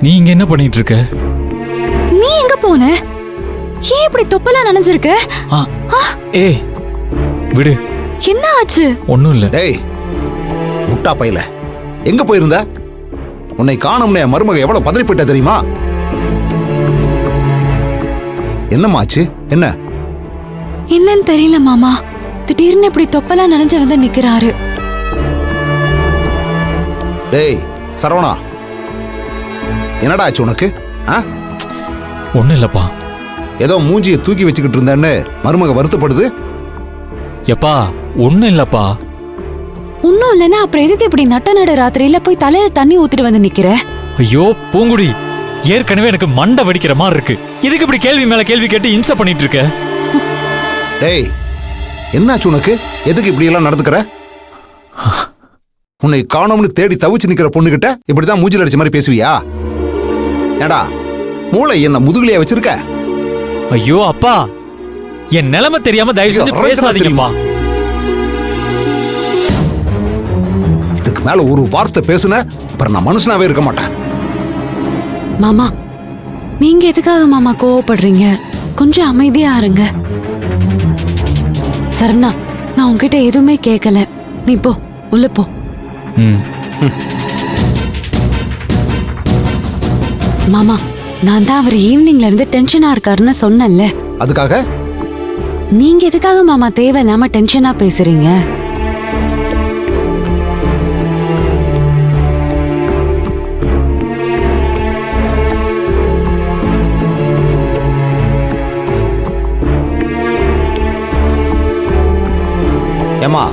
நீ இங்க என்ன பண்ணிட்டு இருக்க? நீ எங்க போன? ஏன் இப்படி தொப்பலா நனைஞ்சிருக்க? ஏய் விடு. என்ன ஆச்சு? ஒண்ணும் இல்ல. டேய் முட்டா பையல, எங்க போயிருந்த? உன்னை காணும்னே மருமக எவ்வளவு பதறி போயிட்ட தெரியுமா? என்னமாச்சு? என்ன என்னன்னு தெரியல மாமா. திடீர்னு இப்படி தொப்பலா நனைஞ்சு வந்து நிக்கிறாரு. டேய் சரவணா, என்னடா ஆச்சு உனக்கு? ஒண்ணும் இல்லப்பா. ஏதோ மூஞ்சியை தூக்கி வச்சுக்கிட்டு இருந்தேன்னு மருமக வருத்தப்படுது. எப்பா ஒண்ணும் இல்லப்பா. ஒன்னும் இல்லைன்னா அப்புறம் எதுக்கு இப்படி நட்ட நடு ராத்திரியில போய் தலையில தண்ணி ஊத்திட்டு வந்து நிக்கிற? ஐயோ பூங்குடி, ஏற்கனவே எனக்கு மண்டை வெடிக்கிற மாதிரி இருக்கு. எதுக்கு இப்படி கேள்வி மேல கேள்வி கேட்டு இம்சை பண்ணிட்டு இருக்க? டேய் என்னாச்சு உனக்கு? எதுக்கு இப்படி எல்லாம் நடந்துக்கிற? உன்னை காணோம்னு தேடி தவிச்சு நிக்கிற பொண்ணுகிட்ட இப்படிதான் மூஞ்சில அடிச்ச மாதிரி பேசுவியா? ஏடா மூளை என்ன முதுகுலையா வச்சிருக்க? ஐயோ அப்பா, என் நிலைமை தெரியாம தயவு செஞ்சு பேசாதீங்கப்பா. இதுக்கு மேல ஒரு வார்த்தை பேசுன அப்புறம் நான் மனுஷனாவே இருக்க மாட்டேன். மாமா, நீங்க எதுக்காக மாமா கோவப்படுறீங்க? கொஞ்சம் அமைதியா இருங்க. சரணா, நான் உன்கிட்ட எதுவுமே கேட்கல. நீ போ, உள்ள போ. மாமா, நான் தான் அவர் ஈவினிங்ல இருந்து டென்ஷனா இருக்காருன்னு சொன்னேன்ல. அதுக்காக நீங்க எதுக்காக மாமா தேவையில்லாம டென்ஷனா பேசுறீங்க? ஏமா,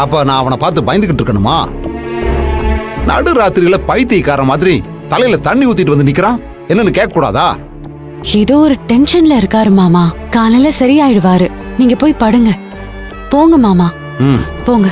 அப்ப நான் அவனை பார்த்து பயந்துகிட்டு இருக்கணுமா? நடு ராத்திரியில பைத்தியக்கார மாதிரி தலையில தண்ணி ஊத்திட்டு வந்து நிக்கிறான். என்னன்னு கேட்க கூடாதா? ஏதோ ஒரு டென்ஷன்ல இருக்காரு மாமா. காலையில சரியாயிடுவாரு. நீங்க போய் படுங்க. போங்க மாமா, போங்க.